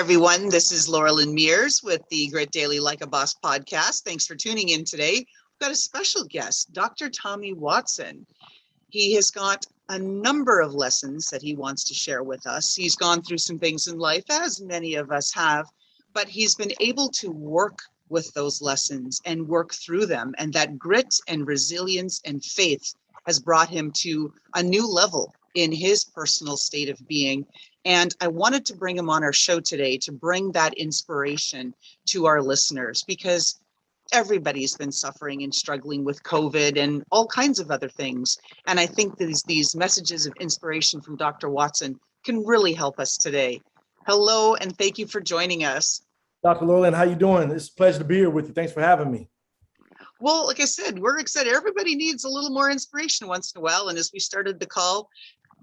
everyone. This is Loralyn Mears with the Grit Daily Like a Boss podcast. Thanks for tuning in today. We've got a special guest, Dr. Tommy Watson. He has got a number of lessons that he wants to share with us. He's gone through some things in life, as many of us have, but he's been able to work with those lessons and work through them. And that grit and resilience and faith has brought him to a new level in his personal state of being. And I wanted to bring him on our show today to bring that inspiration to our listeners, because everybody's been suffering and struggling with COVID and all kinds of other things. And I think these messages of inspiration from Dr. Watson can really help us today. Hello, and thank you for joining us. Dr. Loralyn, how you doing? It's a pleasure to be here with you. Thanks for having me. Well, like I said, we're excited. Everybody needs a little more inspiration once in a while. And as we started the call,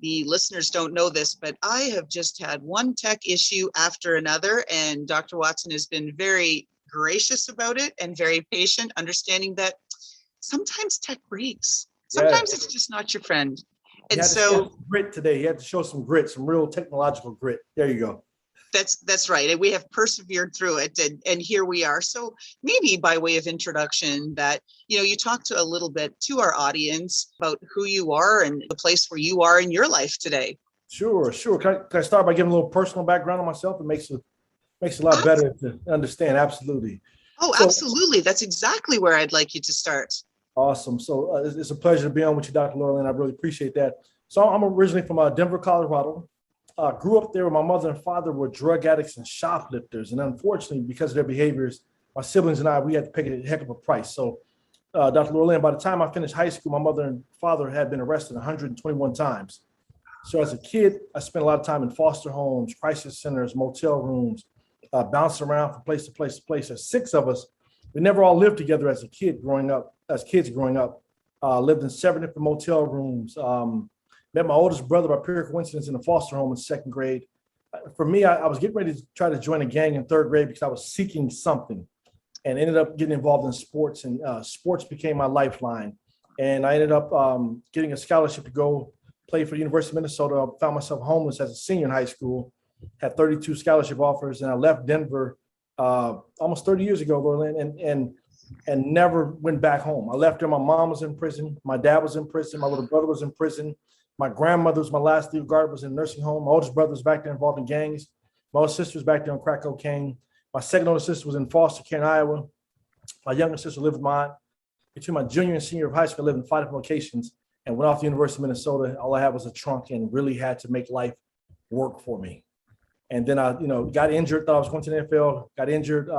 the listeners don't know this, but I have just had one tech issue after another, and Dr. Watson has been very gracious about it and very patient, understanding that sometimes tech breaks. Sometimes it's just not your friend. And so grit today. You had to show some grit, some real technological grit. There you go. That's right. And we have persevered through it, and here we are. So maybe by way of introduction, that, you talk to a little bit to our audience about who you are and the place where you are in your life today. Sure. Can I start by giving a little personal background on myself? It makes it a lot better to understand. Absolutely. Oh, absolutely. That's exactly where I'd like you to start. Awesome. So it's a pleasure to be on with you, Dr. Loralyn. I really appreciate that. So I'm originally from Denver, Colorado. Grew up there. My mother and father were drug addicts and shoplifters. And unfortunately, because of their behaviors, my siblings and we had to pay a heck of a price. So, Dr. Loralyn, by the time I finished high school, my mother and father had been arrested 121 times. So as a kid, I spent a lot of time in foster homes, crisis centers, motel rooms, bouncing around from place to place to place. There's 6 of us. We never all lived together as kids growing up. Lived in 7 different motel rooms. Met my oldest brother by pure coincidence in a foster home in 2nd grade. For me, I was getting ready to try to join a gang in 3rd grade because I was seeking something, and ended up getting involved in sports, and sports became my lifeline. And I ended up getting a scholarship to go play for the University of Minnesota. I found myself homeless as a senior in high school, had 32 scholarship offers, and I left Denver almost 30 years ago, Loralyn, and never went back home. I left there. My mom was in prison. My dad was in prison. My little brother was in prison. My grandmother was my last legal guard, was in a nursing home. My oldest brother was back there involved in gangs. My older sister was back there on crack cocaine. My second older sister was in foster care in Iowa. My younger sister lived with my aunt. Between my junior and senior of high school, I lived in 5 different locations and went off to the University of Minnesota. All I had was a trunk and really had to make life work for me. And then I, got injured, thought I was going to the NFL, got injured,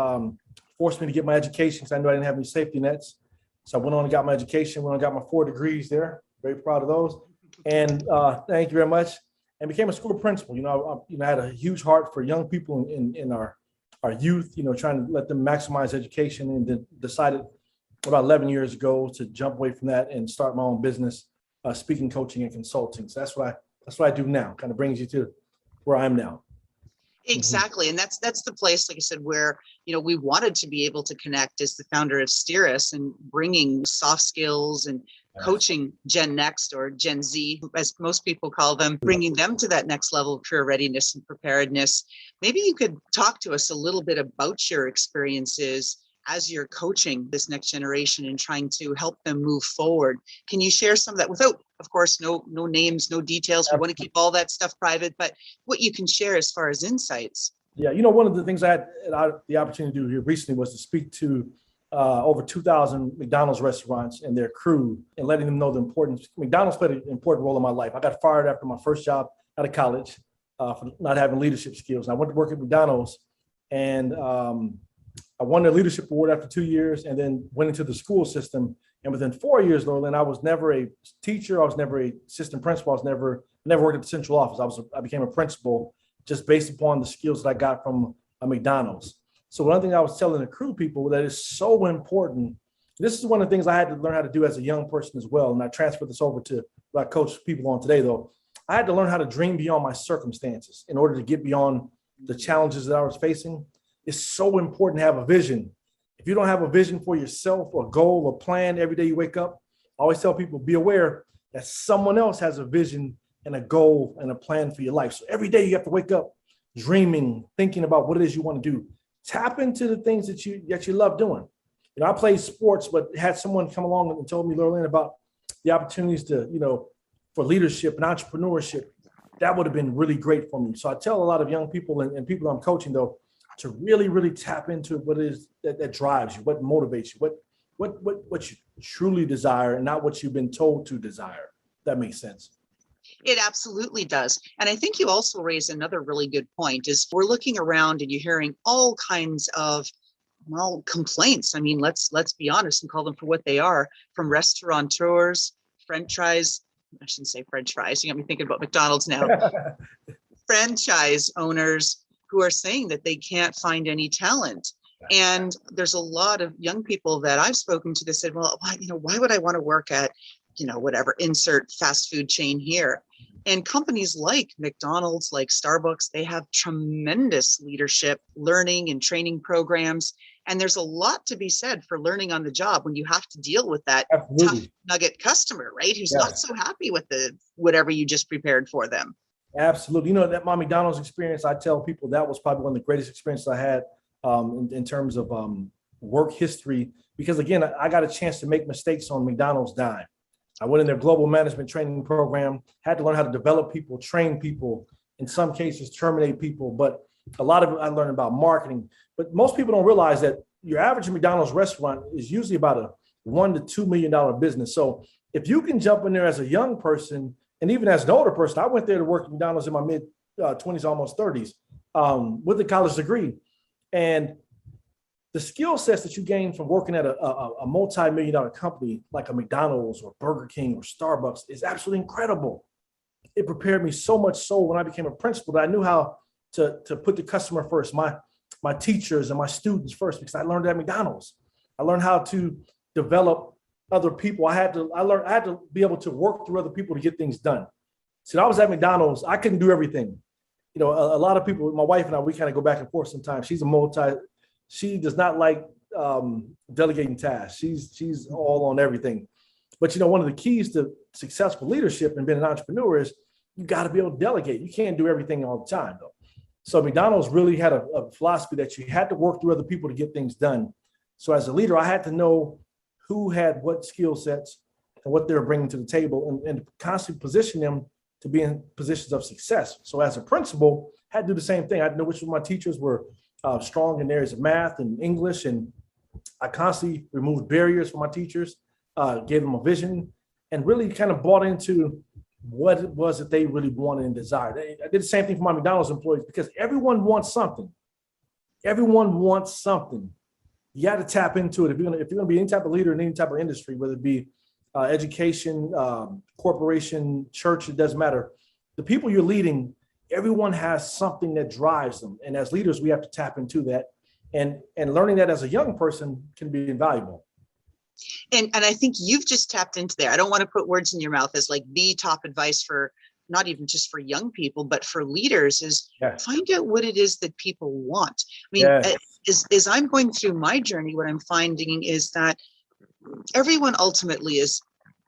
forced me to get my education because I knew I didn't have any safety nets. So I went on and got my education, went on and got my 4 degrees there. Very proud of those. And thank you very much. And became a school principal. I had a huge heart for young people in our youth, trying to let them maximize education, and then decided about 11 years ago to jump away from that and start my own business, speaking, coaching, and consulting. So that's what I do now. Kind of brings you to where I am now. Exactly. And that's the place, like I said, where, we wanted to be able to connect as the founder of Steeris, and bringing soft skills and coaching Gen Next, or Gen Z, as most people call them, bringing them to that next level of career readiness and preparedness. Maybe you could talk to us a little bit about your experiences as you're coaching this next generation and trying to help them move forward. Can you share some of that without, of course, no names, no details? We want to keep all that stuff private, but what you can share as far as insights. Yeah, one of the things I had the opportunity to do here recently was to speak to over 2,000 McDonald's restaurants and their crew, and letting them know the importance. McDonald's played an important role in my life. I got fired after my first job out of college for not having leadership skills. And I went to work at McDonald's, and I won the leadership award after 2 years, and then went into the school system. And within 4 years, Loralyn, I was never a teacher. I was never a assistant principal. I was never worked at the central office. I became a principal just based upon the skills that I got from a McDonald's. So one thing I was telling the crew people that is so important. This is one of the things I had to learn how to do as a young person as well. And I transferred this over to what I coach people on today, though. I had to learn how to dream beyond my circumstances in order to get beyond the challenges that I was facing. It's so important to have a vision. If you don't have a vision for yourself, a goal, a plan every day you wake up, I always tell people, be aware that someone else has a vision and a goal and a plan for your life. So every day you have to wake up dreaming, thinking about what it is you want to do. Tap into the things that you love doing. You know, I played sports, but had someone come along and told me, Loralyn, about the opportunities to, for leadership and entrepreneurship. That would have been really great for me. So I tell a lot of young people and people I'm coaching, though, to really, really tap into what it is that drives you, what motivates you, what you truly desire, and not what you've been told to desire. That makes sense. It absolutely does. And I think you also raise another really good point is we're looking around and you're hearing all kinds of, well, complaints. I mean, let's be honest and call them for what they are, from restaurateurs, franchise. I shouldn't say French fries. You got me thinking about McDonald's now. Franchise owners who are saying that they can't find any talent. And there's a lot of young people that I've spoken to that said, well, why would I want to work at, whatever, insert fast food chain here? And companies like McDonald's, like Starbucks, they have tremendous leadership, learning and training programs. And there's a lot to be said for learning on the job when you have to deal with that tough nugget customer, right? Who's not so happy with whatever you just prepared for them. Absolutely. That my McDonald's experience, I tell people that was probably one of the greatest experiences I had in terms of work history, because again, I got a chance to make mistakes on McDonald's dime. I went in their global management training program, had to learn how to develop people, train people, in some cases terminate people, but a lot of it I learned about marketing. But most people don't realize that your average McDonald's restaurant is usually about a $1 to $2 million business. So if you can jump in there as a young person, and even as an older person, I went there to work at McDonald's in my mid 20s, almost 30s, with a college degree. And the skill sets that you gain from working at a multi-million-dollar company like a McDonald's or Burger King or Starbucks is absolutely incredible. It prepared me so much so when I became a principal that I knew how to put the customer first, my teachers and my students first, because I learned at McDonald's. I learned how to develop other people. I had to be able to work through other people to get things done. So I was at McDonald's. I couldn't do everything. A lot of people, my wife and I, we kind of go back and forth sometimes. She does not like delegating tasks. She's all on everything. But one of the keys to successful leadership and being an entrepreneur is you got to be able to delegate. You can't do everything all the time, though. So McDonald's really had a philosophy that you had to work through other people to get things done. So as a leader, I had to know who had what skill sets and what they were bringing to the table, and constantly position them to be in positions of success. So as a principal, I had to do the same thing. I had to know which of my teachers were strong in areas of math and English, and I constantly removed barriers for my teachers, gave them a vision, and really kind of bought into what it was that they really wanted and desired. I did the same thing for my McDonald's employees, because everyone wants something. Everyone wants something. You got to tap into it. If you're going to be any type of leader in any type of industry, whether it be education, corporation, church, it doesn't matter. The people you're leading, everyone has something that drives them. And as leaders, we have to tap into that. And learning that as a young person can be invaluable. And I think you've just tapped into there. I don't want to put words in your mouth as like the top advice for not even just for young people, but for leaders is find out what it is that people want. I mean, as I'm going through my journey, what I'm finding is that everyone ultimately is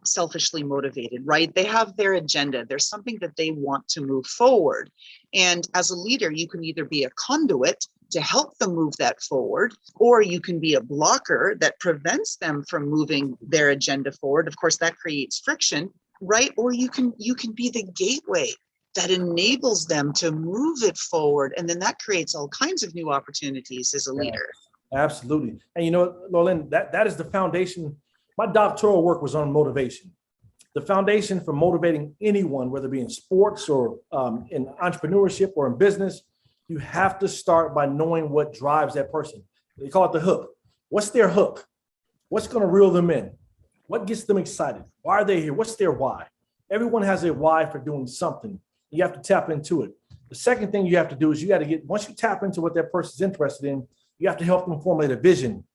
selfishly motivated, right? They have their agenda. There's something that they want to move forward. And as a leader, you can either be a conduit to help them move that forward, or you can be a blocker that prevents them from moving their agenda forward. Of course, that creates friction, right? Or you can be the gateway that enables them to move it forward. And then that creates all kinds of new opportunities as a leader. Absolutely. And Loralyn, that is the foundation. My doctoral work was on motivation. The foundation for motivating anyone, whether it be in sports or in entrepreneurship or in business, you have to start by knowing what drives that person. They call it the hook. What's their hook? What's going to reel them in? What gets them excited? Why are they here? What's their why? Everyone has a why for doing something. You have to tap into it. The second thing you have to do is once you tap into what that person's interested in, you have to help them formulate a vision.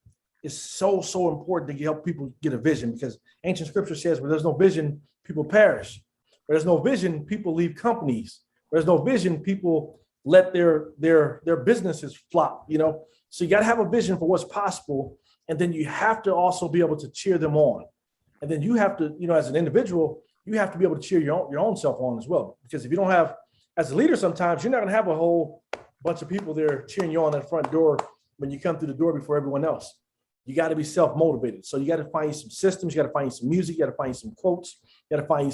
It's so important to help people get a vision, because ancient scripture says where there's no vision, people perish. Where there's no vision, people leave companies. Where there's no vision, people let their businesses flop, So you got to have a vision for what's possible. And then you have to also be able to cheer them on. And then you have to, as an individual, you have to be able to cheer your own self on as well. Because if you don't have, as a leader, sometimes you're not going to have a whole bunch of people there cheering you on that front door when you come through the door before everyone else. You got to be self-motivated. So you got to find some systems, you got to find some music, you got to find some quotes, you got to find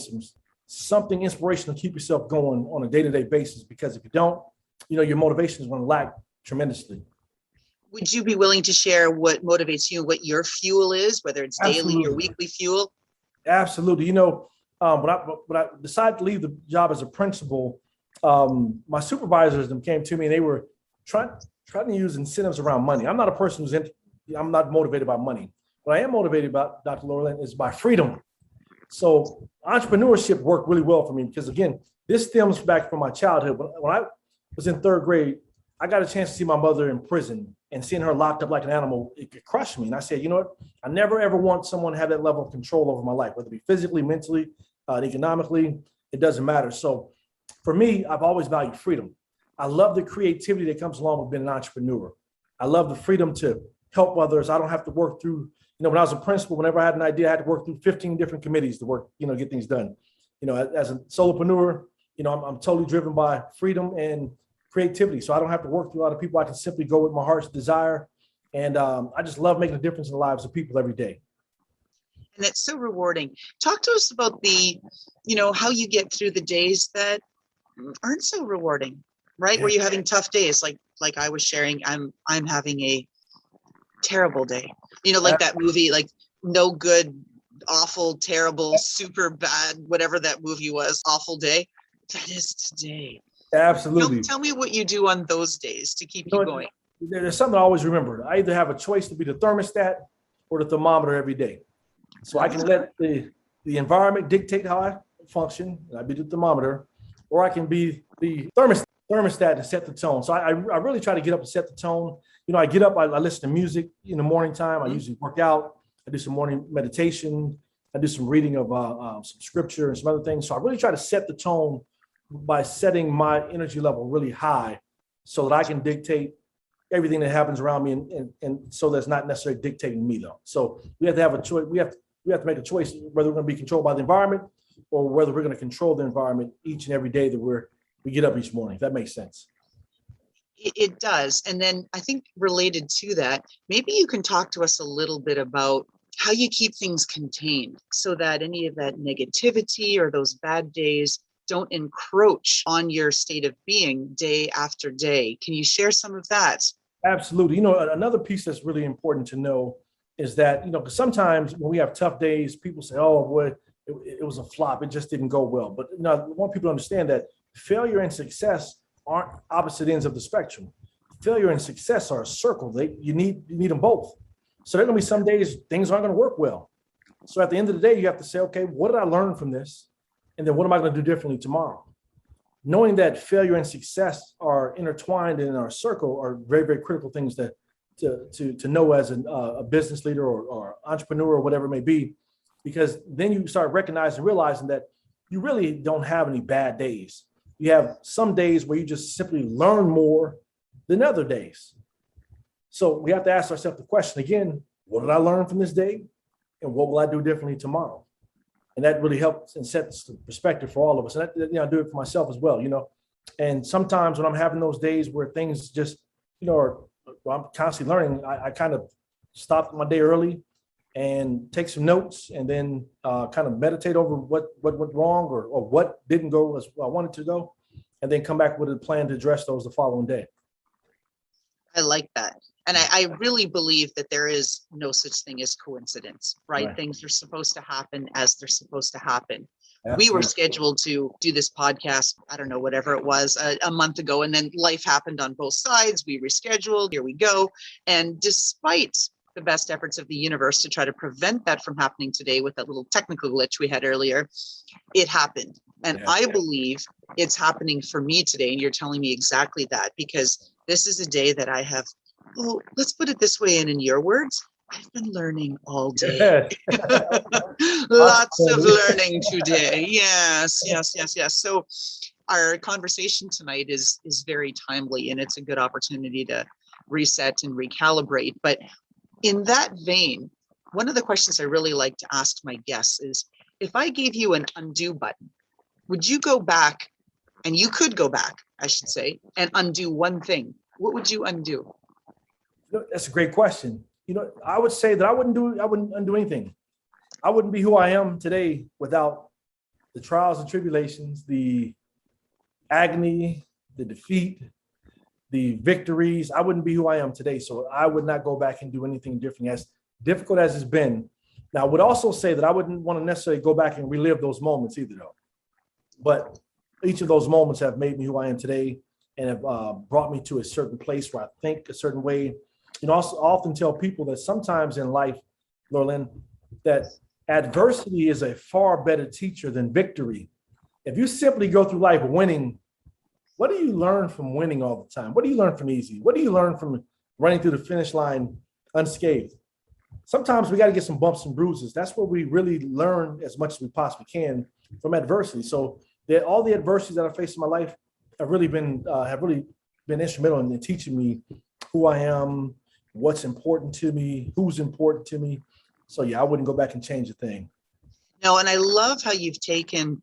something inspirational to keep yourself going on a day-to-day basis, because if you don't, your motivation is going to lack tremendously. Would you be willing to share what motivates you, what your fuel is, whether it's daily or weekly fuel? Absolutely. When I decided to leave the job as a principal, my supervisors came to me and they were trying to use incentives around money. I'm not a person I'm not motivated by money. What I am motivated about, Dr. Loralyn, is by freedom. So entrepreneurship worked really well for me because, again, this stems back from my childhood. When I was in third grade, I got a chance to see my mother in prison, and seeing her locked up like an animal, it crushed me. And I said, you know what? I never, ever want someone to have that level of control over my life, whether it be physically, mentally, economically, it doesn't matter. So for me, I've always valued freedom. I love the creativity that comes along with being an entrepreneur. I love the freedom to help others. I don't have to work through, when I was a principal, whenever I had an idea, I had to work through 15 different committees to work, get things done. As a solopreneur, I'm totally driven by freedom and creativity. So I don't have to work through a lot of people. I can simply go with my heart's desire. And I just love making a difference in the lives of people every day. And it's so rewarding. Talk to us about how you get through the days that aren't so rewarding, right? Where you're having tough days, like I was sharing, I'm having a terrible day. Like that movie, like No Good, Awful, Terrible, Super Bad, whatever that movie was, Awful Day. That is today. Absolutely. Tell me what you do on those days to keep you going. There's something I always remember. I either have a choice to be the thermostat or the thermometer every day. So I can let the environment dictate how I function, and I be the thermometer, or I can be the thermostat to set the tone. So I really try to get up and set the tone. I get up, I listen to music in the morning time. I usually work out. I do some morning meditation. I do some reading of some scripture and some other things. So I really try to set the tone by setting my energy level really high so that I can dictate everything that happens around me, and so that's not necessarily dictating me, though. So we have to have a choice. We have to make a choice whether we're going to be controlled by the environment or whether we're going to control the environment each and every day that we get up each morning, if that makes sense. It does. And then I think related to that, maybe you can talk to us a little bit about how you keep things contained so that any of that negativity or those bad days don't encroach on your state of being day after day. Can you share some of that? Absolutely. Another piece that's really important to know is that, because sometimes when we have tough days, people say, oh, boy, it was a flop. It just didn't go well. But I want people to understand that failure and success aren't opposite ends of the spectrum. Failure and success are a circle. You need them both. So there are going to be some days things aren't going to work well. So at the end of the day, you have to say, okay, what did I learn from this? And then what am I going to do differently tomorrow? Knowing that failure and success are intertwined in our circle are very, very critical things to know as a business leader or entrepreneur or whatever it may be, because then you start recognizing, realizing that you really don't have any bad days. You have some days where you just simply learn more than other days. So we have to ask ourselves the question again, what did I learn from this day? And what will I do differently tomorrow? And that really helps and sets the perspective for all of us. And I do it for myself as well, And sometimes when I'm having those days where things just, I'm constantly learning, I kind of stop my day early and take some notes and then kind of meditate over what went wrong or what didn't go as I wanted to go, and then come back with a plan to address those the following day. I like that. And I really believe that there is no such thing as coincidence, right? Things are supposed to happen as they're supposed to happen. Absolutely. We were scheduled to do this podcast, I don't know, whatever it was, a month ago. And then life happened on both sides. We rescheduled. Here we go. And despite the best efforts of the universe to try to prevent that from happening today with that little technical glitch we had earlier, it happened. And I believe it's happening for me today. And you're telling me exactly that, because this is a day that I have, let's put it this way, and in your words, I've been learning all day. Lots of learning today. Yes. So our conversation tonight is very timely, and it's a good opportunity to reset and recalibrate. But in that vein, one of the questions I really like to ask my guests is, if I gave you an undo button, would you go back and you could go back, I should say, and undo one thing, what would you undo? That's a great question. I would say that I wouldn't undo anything. I wouldn't be who I am today without the trials and tribulations, the agony, the defeat, the victories. I wouldn't be who I am today. So I would not go back and do anything different, as difficult as it's been. Now, I would also say that I wouldn't want to necessarily go back and relive those moments either, though. But each of those moments have made me who I am today and have brought me to a certain place where I think a certain way. I often tell people that sometimes in life, Loralyn, that adversity is a far better teacher than victory. If you simply go through life winning, what do you learn from winning all the time? What do you learn from easy? What do you learn from running through the finish line unscathed? Sometimes we got to get some bumps and bruises. That's where we really learn as much as we possibly can from adversity. So all the adversities that I faced in my life have really been instrumental in teaching me who I am, what's important to me, who's important to me. So yeah, I wouldn't go back and change a thing. No, and I love how you've taken,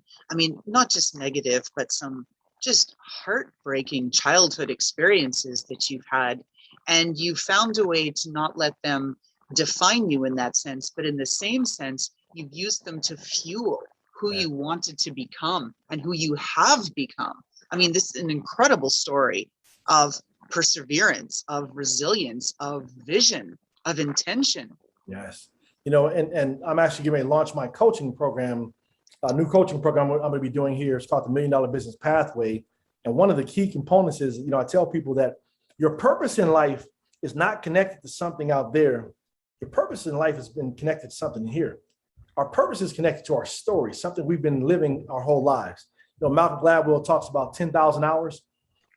not just negative, but some just heartbreaking childhood experiences that you've had, and you found a way to not let them define you in that sense, but in the same sense, you've used them to fuel who you wanted to become and who you have become. This is an incredible story of perseverance, of resilience, of vision, of intention. Yes. And I'm actually getting ready to launch my coaching program, a new coaching program I'm going to be doing here. It's called the $1 Million Business Pathway. And one of the key components is, I tell people that your purpose in life is not connected to something out there. Your purpose in life has been connected to something here. Our purpose is connected to our story, something we've been living our whole lives. Malcolm Gladwell talks about 10,000 hours.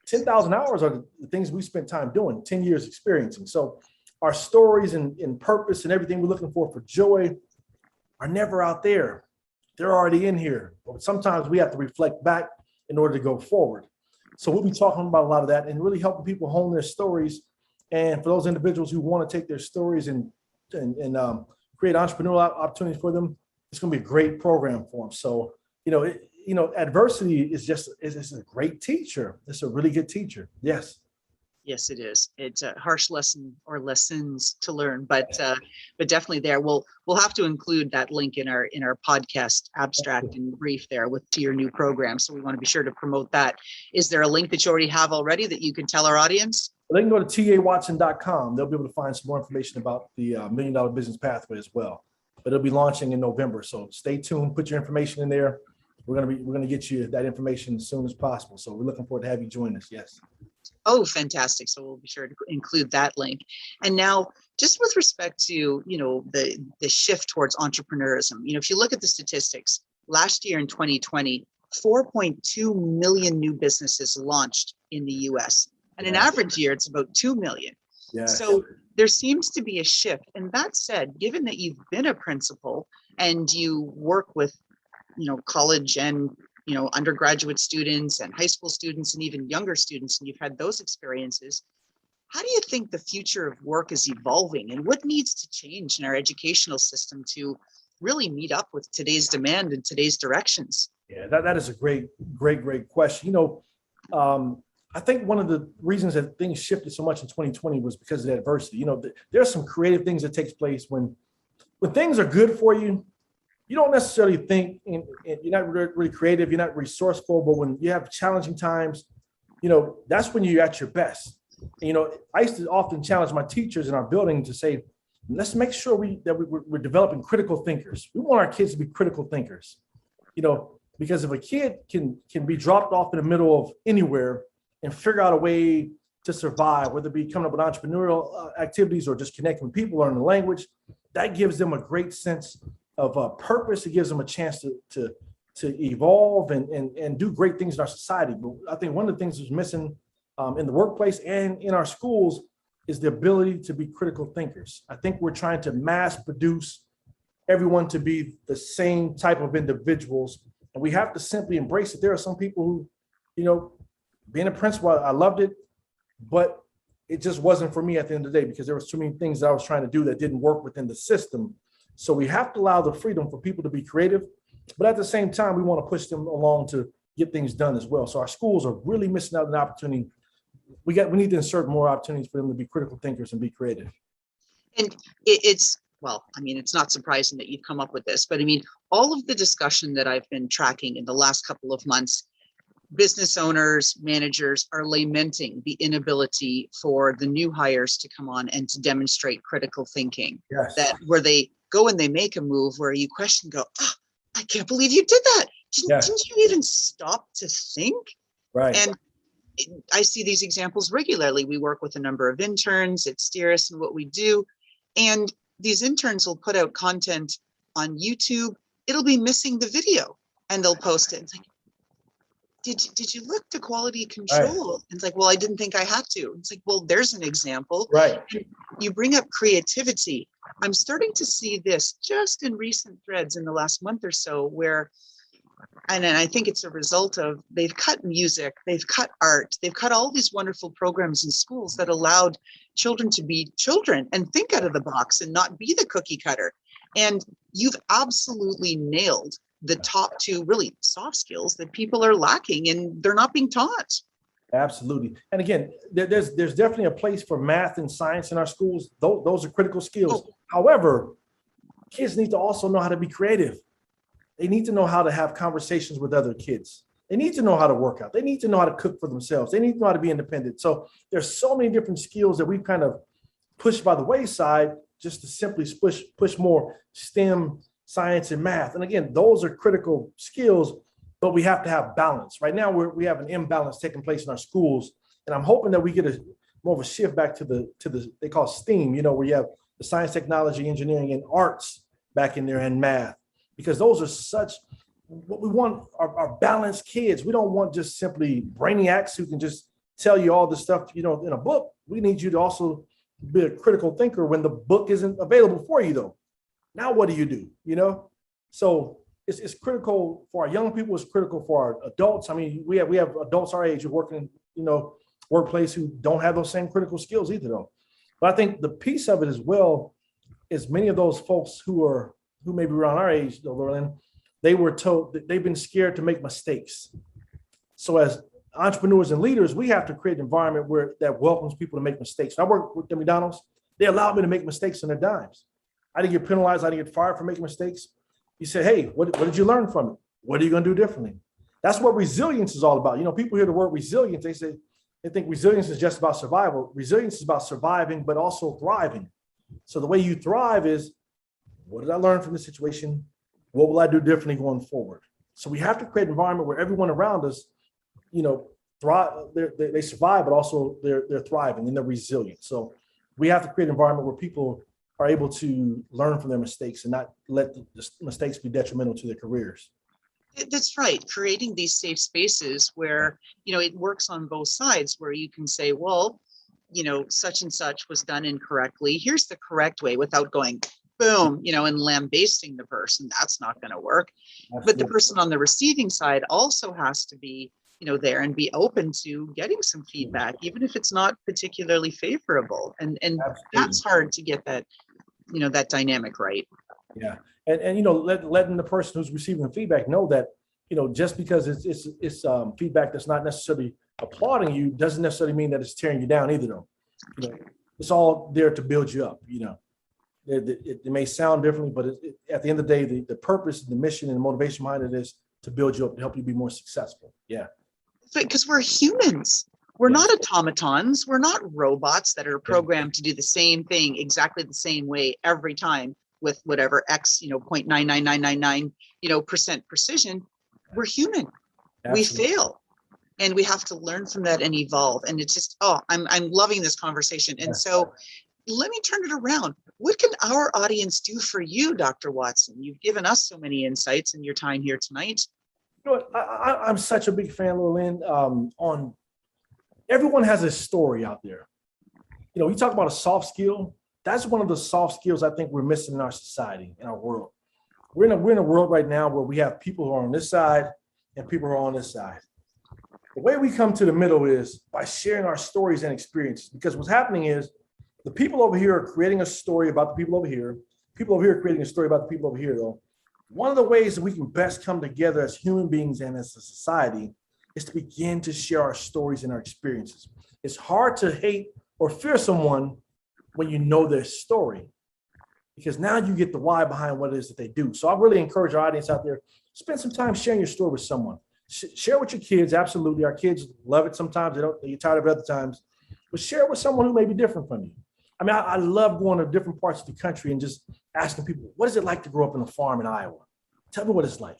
10,000 hours are the things we spent time doing, 10 years experiencing. So our stories and purpose and everything we're looking for joy are never out there. They're already in here. But sometimes we have to reflect back in order to go forward. So we'll be talking about a lot of that and really helping people hone their stories. And for those individuals who want to take their stories and create entrepreneurial opportunities for them, it's going to be a great program for them. So, adversity is a great teacher. It's a really good teacher. Yes. Yes, it is. It's a harsh lesson or lessons to learn, but definitely there. We'll have to include that link in our podcast abstract and brief there to your new program. So we want to be sure to promote that. Is there a link that you already have already that you can tell our audience? They can go to tawatson.com. They'll be able to find some more information about the $1 Million Business Pathway as well. But it'll be launching in November. So stay tuned. Put your information in there. We're gonna get you that information as soon as possible. So we're looking forward to have you join us. Yes. Oh, fantastic. So we'll be sure to include that link. And now, just with respect to, the shift towards entrepreneurism, if you look at the statistics, last year in 2020, 4.2 million new businesses launched in the US. And an average year, it's about 2 million. Yes. So there seems to be a shift. And that said, given that you've been a principal and you work with, college and undergraduate students and high school students and even younger students, and you've had those experiences, how do you think the future of work is evolving, and what needs to change in our educational system to really meet up with today's demand and today's directions? Yeah, that is a great question. I think one of the reasons that things shifted so much in 2020 was because of the adversity. There's some creative things that takes place when things are good for you. You don't necessarily think, and you're not really creative, you're not resourceful, but when you have challenging times, that's when you're at your best. And, I used to often challenge my teachers in our building to say, let's make sure we're developing critical thinkers. We want our kids to be critical thinkers, because if a kid can be dropped off in the middle of anywhere and figure out a way to survive, whether it be coming up with entrepreneurial activities or just connecting with people, learning the language, that gives them a great sense of purpose. It gives them a chance to evolve and do great things in our society. But I think one of the things that's missing in the workplace and in our schools is the ability to be critical thinkers. I think we're trying to mass produce everyone to be the same type of individuals, and we have to simply embrace it. There are some people who, being a principal, I loved it, but it just wasn't for me at the end of the day because there was too many things that I was trying to do that didn't work within the system. So we have to allow the freedom for people to be creative, but at the same time, we want to push them along to get things done as well. So our schools are really missing out on an opportunity. We need to insert more opportunities for them to be critical thinkers and be creative. And well, I mean, it's not surprising that you've come up with this, but I mean, all of the discussion that I've been tracking in the last couple of months, business owners, managers are lamenting the inability for the new hires to come on and to demonstrate critical thinking. Yes. That where they go and they make a move where you question, go, oh, I can't believe you did that. Didn't you even stop to think? Right. And I see these examples regularly. We work with a number of interns at Steeris and what we do. And these interns will put out content on YouTube. It'll be missing the video and they'll post it. It's like, did you look to quality control? Right. It's like, well, I didn't think I had to. It's like, well, there's an example. Right. And you bring up creativity. I'm starting to see this just in recent threads in the last month or so where, and I think it's a result of they've cut music, they've cut art, they've cut all these wonderful programs in schools that allowed children to be children and think out of the box and not be the cookie cutter. And you've absolutely nailed the top two really soft skills that people are lacking and they're not being taught. Absolutely. And again, there's definitely a place for math and science in our schools. Those are critical skills. However, kids need to also know how to be creative. They need to know how to have conversations with other kids. They need to know how to work out. They need to know how to cook for themselves. They need to know how to be independent. So there's so many different skills that we've kind of pushed by the wayside just to simply push more STEM, science, and math. And again, those are critical skills, but we have to have balance. Right now, we have an imbalance taking place in our schools. And I'm hoping that we get more of a shift back to the they call STEAM, where you have the science, technology, engineering, and arts back in there, and math. Because those are what we want are balanced kids. We don't want just simply brainiacs who can just tell you all the stuff, in a book. We need you to also be a critical thinker when the book isn't available for you, though. Now, what do you do? So it's critical for our young people. It's critical for our adults. I mean, we have adults our age who work in, workplace who don't have those same critical skills either, though. But I think the piece of it as well is many of those folks who may be around our age, though, Loralyn, they were told that they've been scared to make mistakes. So as entrepreneurs and leaders, we have to create an environment that welcomes people to make mistakes. I work with the McDonalds. They allowed me to make mistakes on their dimes. I didn't get penalized. I didn't get fired for making mistakes. You said, hey, what did you learn from it? What are you going to do differently? That's what resilience is all about. People hear the word resilience. They think resilience is just about survival. Resilience is about surviving, but also thriving. So the way you thrive is, what did I learn from this situation? What will I do differently going forward? So we have to create an environment where everyone around us, thrive. They survive, but also they're thriving and they're resilient. So we have to create an environment where people are able to learn from their mistakes and not let the mistakes be detrimental to their careers. That's right. Creating these safe spaces where, it works on both sides, where you can say, well, such and such was done incorrectly. Here's the correct way, without going, boom, and lambasting the person. That's not going to work. Absolutely. But the person on the receiving side also has to be, there and be open to getting some feedback, even if it's not particularly favorable. And that's hard to get that, that dynamic right. Yeah. And letting the person who's receiving the feedback know that, just because it's feedback that's not necessarily applauding you doesn't necessarily mean that it's tearing you down either, though. It's all there to build you up. It may sound differently, but at the end of the day, the purpose, the mission, and the motivation behind it is to build you up, to help you be more successful. Yeah. Because we're humans. We're not automatons. We're not robots that are programmed to do the same thing exactly the same way every time with whatever X, 0.99999, percent precision. We're human. Absolutely. We fail. And we have to learn from that and evolve. And it's just, I'm loving this conversation. And so let me turn it around. What can our audience do for you, Dr. Watson? You've given us so many insights in your time here tonight. I'm such a big fan, Loralyn, on everyone has a story out there. You talk about a soft skill. That's one of the soft skills I think we're missing in our society, in our world. We're in a world right now where we have people who are on this side and people who are on this side. The way we come to the middle is by sharing our stories and experiences, because what's happening is the people over here are creating a story about the people over here. People over here are creating a story about the people over here, though. one of the ways that we can best come together as human beings and as a society is to begin to share our stories and our experiences. It's hard to hate or fear someone when you know their story, because now you get the why behind what it is that they do. So I really encourage our audience out there, spend some time sharing your story with someone. Share with your kids. Absolutely. Our kids love it sometimes. They get tired of it other times. But share it with someone who may be different from you. I mean, I love going to different parts of the country and just asking people, what is it like to grow up in a farm in Iowa? Tell me what it's like.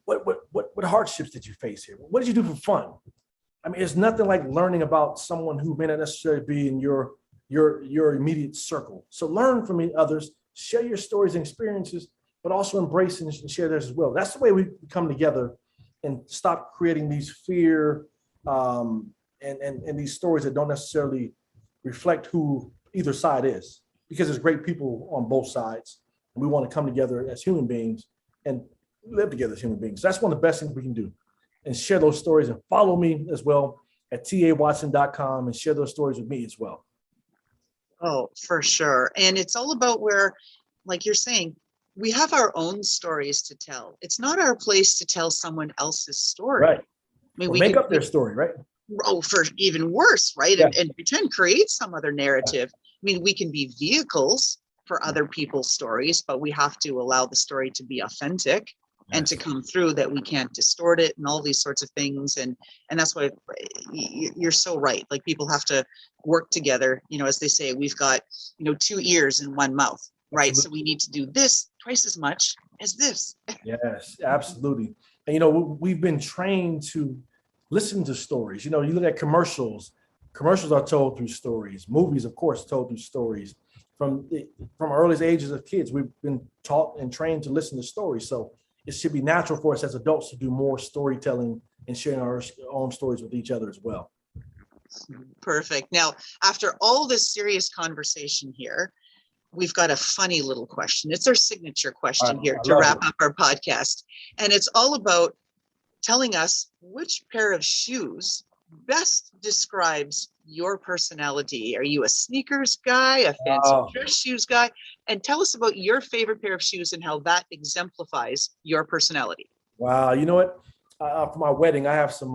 What hardships did you face here? What did you do for fun? I mean, it's nothing like learning about someone who may not necessarily be in your immediate circle. So learn from others, share your stories and experiences, but also embrace and share theirs as well. That's the way we come together and stop creating these fear and these stories that don't necessarily reflect who either side is, because there's great people on both sides. And we want to come together as human beings and live together as human beings. That's one of the best things we can do, and share those stories, and follow me as well at tawatson.com and share those stories with me as well. Oh, for sure. And it's all about where, like you're saying, we have our own stories to tell. It's not our place to tell someone else's story. Right. I mean, we make up their story, right? Oh, for even worse, right? Yeah. And pretend create some other narrative. I mean, we can be vehicles for other people's stories, but we have to allow the story to be authentic and to come through, that we can't distort it and all these sorts of things. And that's why you're so right. Like, people have to work together, as they say, we've got, 2 ears and 1 mouth, right? Absolutely. So we need to do this twice as much as this. Yes, absolutely. And, we've been trained to listen to stories. You look at commercials are told through stories. Movies, of course, told through stories. From earliest ages of kids, we've been taught and trained to listen to stories. So it should be natural for us as adults to do more storytelling and sharing our own stories with each other as well. Perfect. Now, after all this serious conversation here, we've got a funny little question. It's our signature question here to wrap up our podcast. And it's all about telling us which pair of shoes best describes your personality. Are you a sneakers guy, a fancy dress shoes guy? And tell us about your favorite pair of shoes and how that exemplifies your personality. Wow. You know what? For my wedding, I have some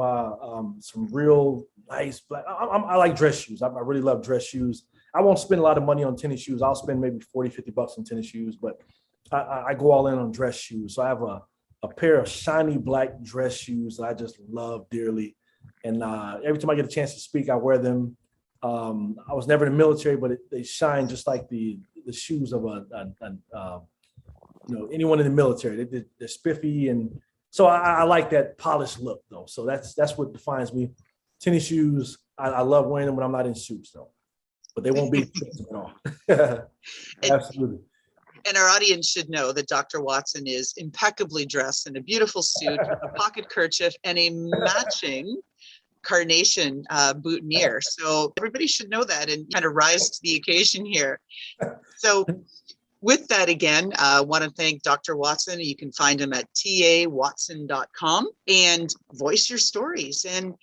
real nice black. I like dress shoes. I really love dress shoes. I won't spend a lot of money on tennis shoes. I'll spend maybe $40-$50 on tennis shoes, but I go all in on dress shoes. So I have a pair of shiny black dress shoes that I just love dearly. And every time I get a chance to speak, I wear them. I was never in the military, but they shine just like the shoes of anyone in the military. They're spiffy, and so I like that polished look, though. So that's what defines me. Tennis shoes, I love wearing them when I'm not in suits, though. But they won't be at all. Absolutely. And our audience should know that Dr. Watson is impeccably dressed in a beautiful suit, with a pocket kerchief, and a matching carnation boutonniere. So everybody should know that and kind of rise to the occasion here. So with that, again, I want to thank Dr. Watson. You can find him at tawatson.com and voice your stories and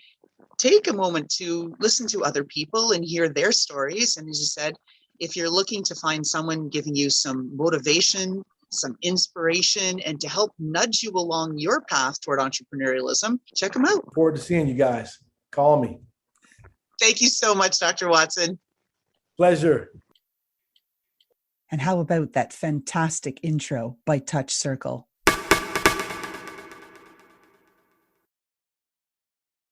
take a moment to listen to other people and hear their stories. And as you said, if you're looking to find someone giving you some motivation, some inspiration, and to help nudge you along your path toward entrepreneurialism, check them out. Look forward to seeing you guys. Call me. Thank you so much, Dr. Watson. Pleasure. And how about that fantastic intro by Touch Circle?